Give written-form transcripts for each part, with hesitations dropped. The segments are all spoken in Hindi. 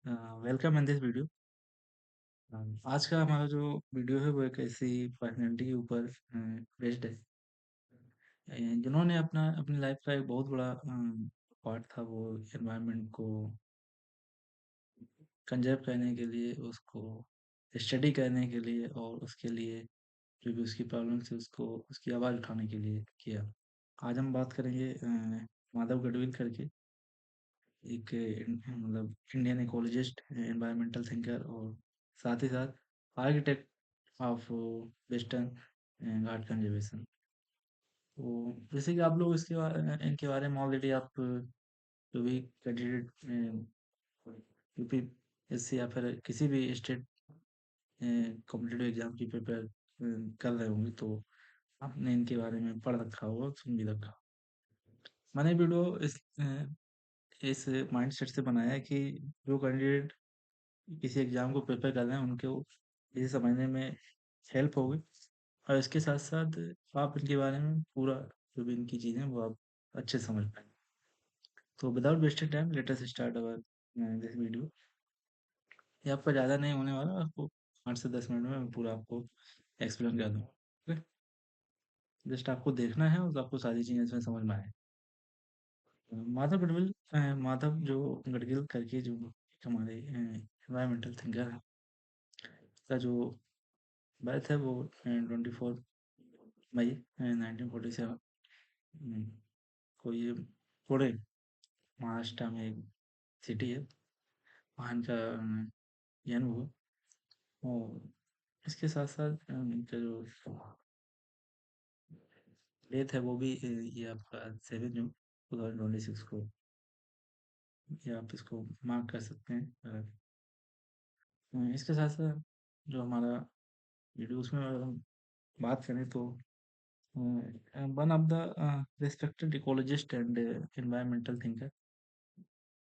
Welcome in this video. आज का हमारा जो वीडियो है वो एक ऐसी पर्सनैलिटी के ऊपर बेस्ड है, जिन्होंने अपनी लाइफ का एक बहुत बड़ा पार्ट था वो एनवायरनमेंट को कंजर्व करने के लिए, उसको स्टडी करने के लिए और उसके लिए जो भी उसकी प्रॉब्लम थी उसको उसकी आवाज़ उठाने के लिए किया। आज हम बात करेंगे माधव गढ़विल करके एक मतलब इंडियन इकोलॉजिस्ट, एनवायरमेंटल थिंकर और साथ ही साथ architect of western Ghat conservation. तो जैसे कि आप लोग इनके बारे में ऑलरेडी आप जो भी कैंडिडेट यूपीएससी या फिर किसी भी स्टेट कॉम्पिटिटिव एग्जाम की प्रिपेयर कर रहे होंगे, तो आपने इनके बारे में पढ़ रखा होगा, सुन भी रखा होगा। मैंने वीडियो इस माइंडसेट से बनाया है कि जो कैंडिडेट किसी एग्जाम को प्रिपेयर कर रहे हैं उनको इसे समझने में हेल्प होगी, और इसके साथ साथ आप इनके बारे में पूरा जो भी इनकी चीज़ें हैं वो आप अच्छे से समझ पाएंगे। तो without wasted time let us start our this video. ये आपका ज़्यादा नहीं होने वाला, आपको 8 से 10 मिनट में मैं पूरा आपको एक्सप्लेन कर दूँगा। जस्ट आपको देखना है और आपको सारी चीज़ें इसमें समझ में आए। माधव जो गडगिल करके जो हमारे एनवायरमेंटल थिंकर है, उसका जो बर्थ है वो 24 मई 1947 को ये पुणे महाराष्ट्र में एक सिटी है, वहाँ इनका जन्म हुआ। और इसके साथ साथ इनका जो डेथ है वो भी ये आपका 7 जून 2026 को, ये आप इसको मार्क कर सकते हैं। इसके साथ साथ जो हमारा वीडियो उसमें अगर हम बात करें तो one of the respected ecologist and environmental thinker.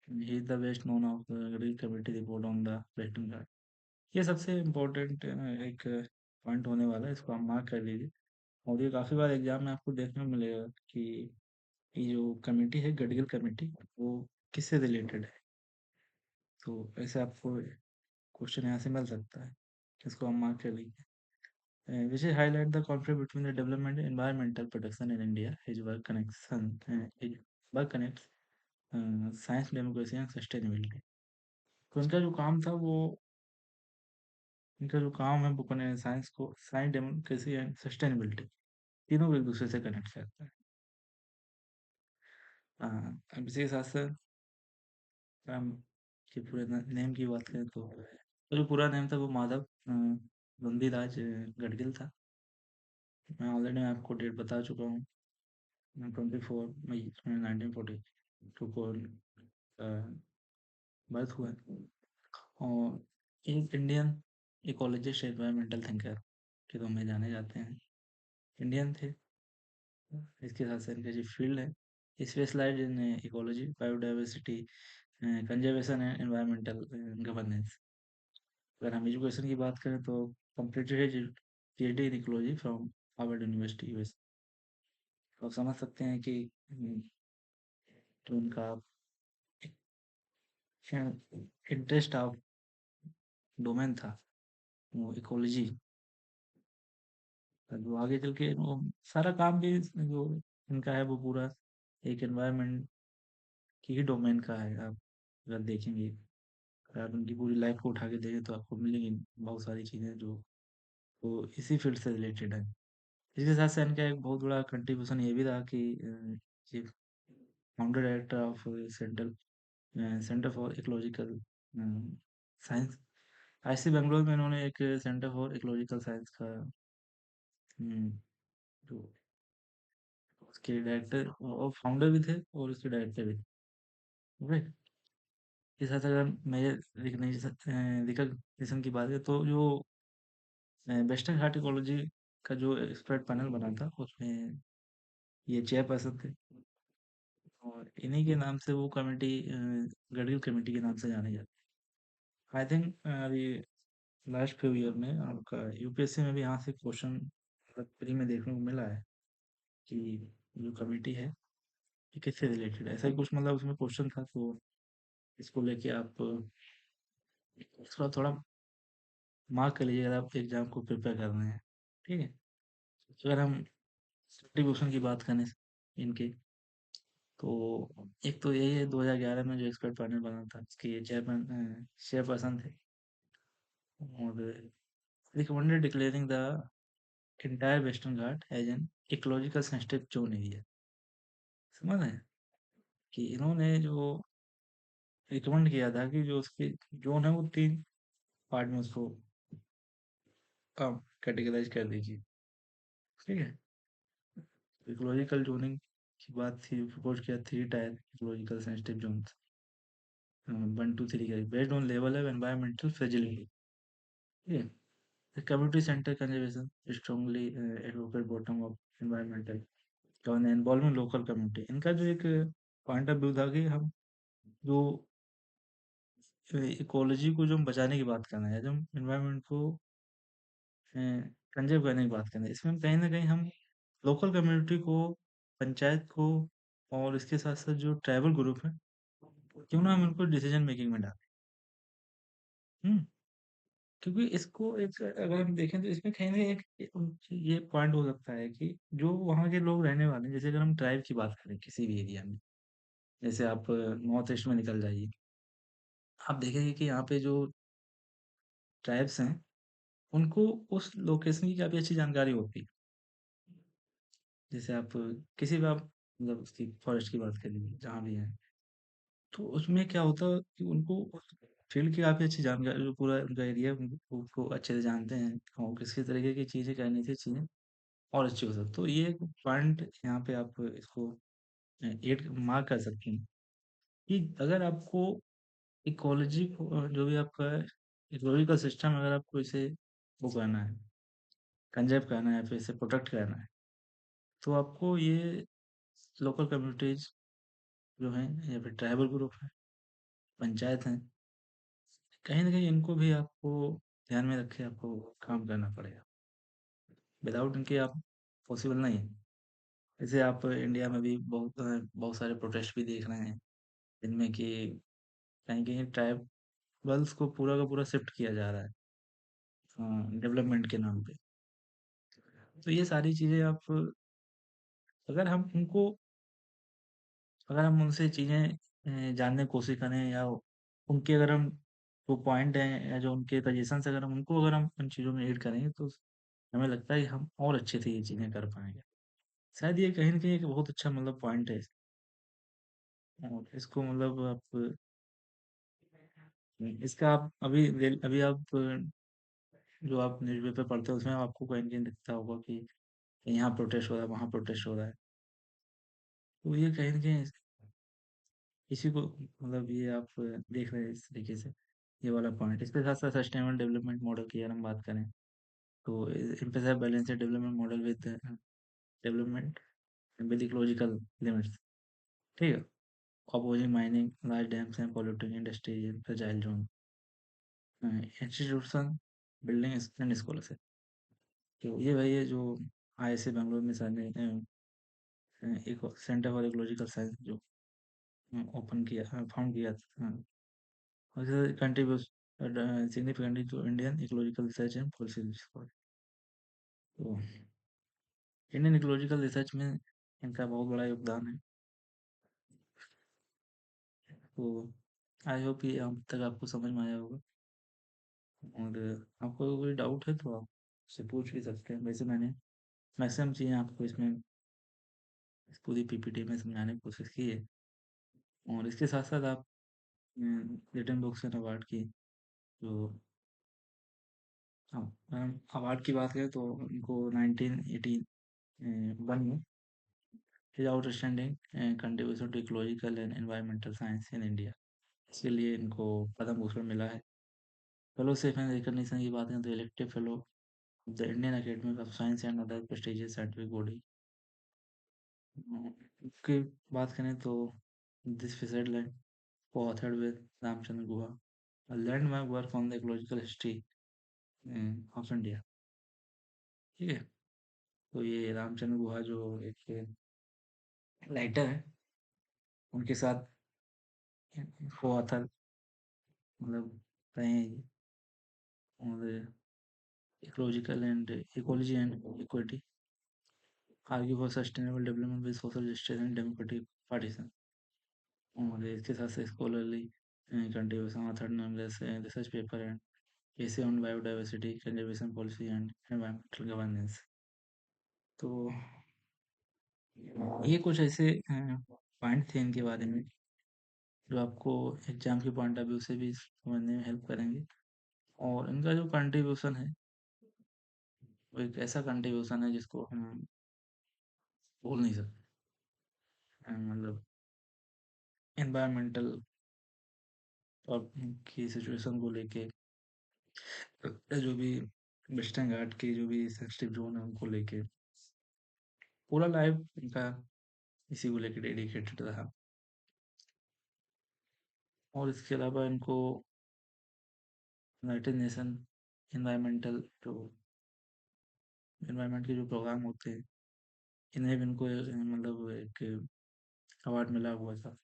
He is the best known of the Green Committee report on the Western Ghats. ये सबसे इम्पोर्टेंट एक पॉइंट होने वाला है, इसको हम मार्क कर लीजिए। और ये काफ़ी बार एग्जाम में आपको देखने को मिलेगा कि ये जो कमेटी है, गडगिल कमेटी, वो किससे रिलेटेड है। तो ऐसे आपको क्वेश्चन यहाँ से मिल सकता है, इसको हम मार्क कर लीजिए। Which highlight the conflict between the development and environmental protection in India. His work connects science, democracy and sustainability. तो इनका जो काम है वो साइंस, डेमोक्रेसी एंड सस्टेनेबिलिटी तीनों को एक दूसरे से कनेक्ट करता है। अब इसी के साथ साथ हम के पूरे नेम की बात करें तो जो पूरा नेम था वो माधव बंदीराज गडगिल था। मैं ऑलरेडी आपको डेट बता चुका हूँ। 24 मई 1940 को बर्थ हुआ है। और एक इंडियन इकोलॉजिस्ट, एनवायरमेंटल थिंकर के रूप में जाने जाते हैं। इंडियन थे। इसके साथ साथ इनका जो फील्ड है, specialised in ecology, biodiversity, conservation and environmental governance. अगर हम एजुकेशन की बात करें तो completed PhD in ecology from Harvard University US. तो आप समझ सकते हैं कि जो उनका इंटरेस्ट ऑफ डोमेन था वो इकोलॉजी, जो आगे चल के वो सारा काम भी जो इनका है वो पूरा एक एनवायरनमेंट की ही डोमेन का है। आप अगर देखेंगे, अगर आप उनकी पूरी लाइफ को उठा के देखें तो आपको मिलेंगी बहुत सारी चीज़ें जो वो इसी फील्ड से रिलेटेड है। इसके साथ साथ इनका एक बहुत बड़ा कंट्रीब्यूशन ये भी रहा कि ये founder director of centre for ecological science, IC Bangalore में इन्होंने एक सेंटर फॉर इकोलॉजिकल साइंस का जो उसके डायरेक्टर और फाउंडर भी थे और उसके डायरेक्टर भी थे। राइट। इस साथ अगर मेजर रिकग्निशन की बात करें तो जो वेस्टर्न घाट इकोलॉजी का जो एक्सपर्ट पैनल बना था उसमें ये चेयरपर्सन थे, और इन्हीं के नाम से वो कमेटी गढ़गिल कमेटी के नाम से जाने जाते हैं। आई थिंक अभी लास्ट फ्यू ईयर में आपका यूपीएससी में भी यहाँ से क्वेश्चन मतलब प्री में देखने को मिला है कि जो कमेटी है ये किससे रिलेटेड है, ऐसा ही कुछ मतलब उसमें क्वेश्चन था। तो इसको लेके आप थोड़ा थोड़ा मार्क कर लीजिए अगर आप एग्जाम को प्रिपेयर कर रहे हैं। ठीक है। तो अगर हम डिस्ट्रीब्यूशन की बात करें इनके, तो एक तो यही है 2011 में जो एक्सपर्ट पैनल बना था उसके चेयरपर्सन थे, और recommended declaring the entire western Ghat as an ecological sensitive zone area. समझ रहे हैं कि इन्होंने जो रिकमेंड किया था कि जो उसकी जोन है वो 3 पार्ट में उसको कैटेगराइज कर दीजिए। ठीक है। इकोलॉजिकल जोनिंग की बात थी, प्रपोज किया 3 टायर इकोलॉजिकल सेंसिटिव जोन्स, 1 2 3 का based on level of environmental fragility. ठीक है। The community center conservation strongly advocate bottom of environmental governance involving local community। इनका जो एक पॉइंट ऑफ व्यू था कि हम जो इकोलॉजी को जो हम बचाने की बात कर रहे हैं, जो हम एनवायरनमेंट को कंजर्व करने की बात कर रहे हैं, इसमें कहीं ना कहीं हम लोकल कम्युनिटी को, पंचायत को, और इसके साथ साथ जो ट्राइबल ग्रुप है, क्यों ना हम उनको डिसीजन मेकिंग में डालें। हम्म। क्योंकि इसको एक अगर हम देखें तो इसमें कहीं न कहीं एक ये पॉइंट हो सकता है कि जो वहाँ के लोग रहने वाले हैं, जैसे अगर हम ट्राइब की बात करें किसी भी एरिया में, जैसे आप नॉर्थ ईस्ट में निकल जाइए, आप देखेंगे कि यहाँ पे जो ट्राइब्स हैं, उनको उस लोकेशन की काफ़ी अच्छी जानकारी होती है। जैसे आप किसी भी आप मतलब उसकी फॉरेस्ट की बात कर लीजिए, जहाँ भी हैं, तो उसमें क्या होता है कि उनको उस फील्ड की काफ़ी अच्छी जानकारी, जो पूरा उनका एरिया है, उनको अच्छे से जानते हैं और किस-किस तरीके की चीज़ें करनी चाहिए, चीज़ें और अच्छी हो सकती। तो ये एक पॉइंट यहाँ पे आप इसको एड मार्क कर सकते हैं कि अगर आपको इकोलॉजी को जो भी आपका इकोलॉजिकल सिस्टम, अगर आपको इसे वो करना है, कंज़र्व करना है या फिर इसे प्रोटेक्ट करना है, तो आपको ये लोकल कम्युनिटीज़ जो हैं या फिर ट्राइबल ग्रुप हैं, पंचायत हैं, कहीं न कहीं इनको भी आपको ध्यान में रख के आपको काम करना पड़ेगा। विदाउट इनके आप पॉसिबल नहीं है। जैसे आप इंडिया में भी बहुत सारे प्रोटेस्ट भी देख रहे हैं, जिनमें कि कहीं-कहीं ट्राइबल्स को पूरा का पूरा शिफ्ट किया जा रहा है डेवलपमेंट के नाम पे। तो ये सारी चीज़ें आप, अगर हम उनको अगर हम उनसे चीज़ें जानने की कोशिश करें, या उनके अगर हम जो पॉइंट हैं या जो उनके सजेशंस, अगर हम उनको अगर हम उन चीज़ों में ऐड करेंगे, तो हमें लगता है कि हम और अच्छे से ये चीज़ें कर पाएँगे। शायद ये कहीं न कहीं एक बहुत अच्छा मतलब पॉइंट है, और इसको मतलब आप इसका आप अभी आप जो आप न्यूज़पेपर पढ़ते हो उसमें आपको कहीं न कहीं दिखता होगा कि यहाँ प्रोटेस्ट हो रहा है, वहाँ प्रोटेस्ट हो रहा है। तो ये कहीं न कहीं इसी को मतलब ये आप देख रहे हैं इस तरीके से, ये वाला पॉइंट। इसके साथ-साथ सस्टेनेबल डेवलपमेंट मॉडल की अगर हम बात करें, तो emphasise balanced development model with development with ecological limits. ठीक है? Opposing mining, large dams and polluting industries in fragile zone, institution, building and scholarship. तो ये वही है जो आईआईसी बैंगलोर में एक सेंटर फॉर इकोलॉजिकल साइंस जो ओपन किया, फाउंड किया था, और contribute significantly to Indian ecological research and policy research. तो इंडियन इकोलॉजिकल रिसर्च में इनका बहुत बड़ा योगदान है। तो आई होप ये अब तक आपको समझ में आया होगा, और आपको कोई डाउट है तो आप उससे पूछ भी सकते हैं। वैसे मैंने मैक्सिमम चीज़ें आपको इसमें इस पूरी पीपीटी में समझाने की कोशिश की है, और इसके साथ साथ आप रिटन बुक्स एंड अवार्ड की जो, हाँ, अवार्ड की बात करें तो उनको 1981 में his outstanding contribution to ecological and environmental science in India, इसके लिए इनको पद्म भूषण मिला है। फेलोशिप एंड रिकॉग्निशन की बात करें तो elective fellow of the Indian academy of science and other prestigious scientific body की बात करें तो this Switzerland co-authored with Ramachandra Guha a landmark work on the ecological history of India। ठीक है। तो ये रामचंद्र गुहा जो एक राइटर है, उनके साथ को ऑथर मतलब रहे हैं ये। और ecological and ecology and equity, argue for sustainable development with social justice and democratic partition. और इसके साथ से scholarly contribution, third nameless research paper and essay on biodiversity conservation policy and environmental governance। तो ये कुछ ऐसे पॉइंट थे इनके बारे में जो आपको एग्जाम के पॉइंट ऑफ व्यू से भी समझने में हेल्प करेंगे। और इनका जो कंट्रीब्यूशन है वो एक ऐसा कंट्रीब्यूशन है जिसको हम भूल नहीं सकते। मतलब एनवायरमेंटल और की सिचुएशन को लेके, जो भी वेस्टर्न घाट के जो भी सेंसिटिव जोन है उनको लेके पूरा लाइफ इनका इसी को लेके डेडिकेटेड रहा। और इसके अलावा इनको यूनाइटेड नेशन एनवायरमेंटल जो एनवायरनमेंट के जो प्रोग्राम होते हैं इन्हें भी इनको मतलब एक अवार्ड मिला हुआ था।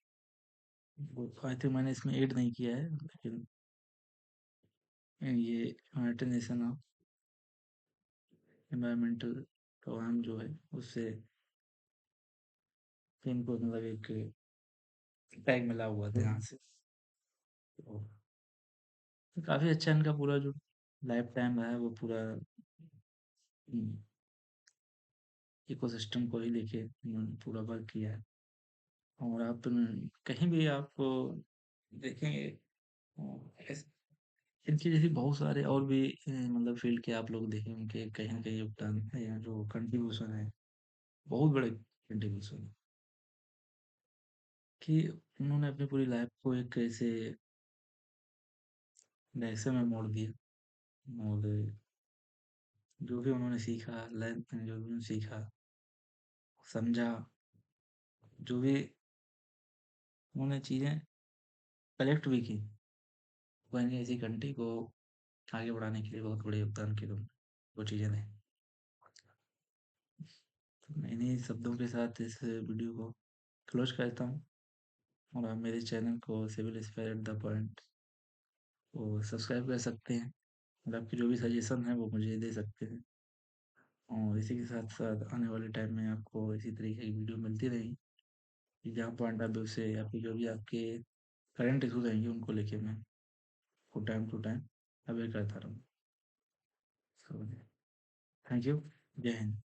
वो आई थिंक मैंने इसमें ऐड नहीं किया है, लेकिन ये United Nation of environmental programme जो है उससे इनको मतलब एक टैग मिला हुआ था यहाँ से। तो काफ़ी अच्छा इनका पूरा जो लाइफ टाइम रहा है वो पूरा इकोसिस्टम को ही लेके इन्होंने पूरा वर्क किया है। और आप कहीं भी आप देखेंगे ऐस इनकी जैसी बहुत सारे और भी मतलब फ़ील्ड के आप लोग देखें उनके कहीं न कहीं योगदान है या जो कंट्रीब्यूशन है, बहुत बड़े कंट्रीब्यूशन है कि उन्होंने अपनी पूरी लाइफ़ को एक ऐसे डायरेक्शन में मोड़ दिया। और जो भी उन्होंने सीखा, जो भी उन्होंने सीखा, समझा, जो भी उन्होंने चीज़ें कलेक्ट भी की, कहीं ऐसी कंट्री को आगे बढ़ाने के लिए बहुत बड़े योगदान के वो चीज़ें दें। तो मैं इन्हीं शब्दों के साथ इस वीडियो को क्लोज करता हूँ। और आप मेरे चैनल को civil square at the point को सब्सक्राइब कर सकते हैं और आपकी जो भी सजेशन है वो मुझे दे सकते हैं। और इसी के साथ साथ आने वाले टाइम में आपको इसी तरीके की वीडियो मिलती रहेगी कि जहाँ पॉइंट ऑफ व्यू से आपकी जो भी आपके करंट इशूज रहेंगे उनको लेके मैं को टाइम टू टाइम अवेयर करता रहूँ। So thank you. जय हिंद।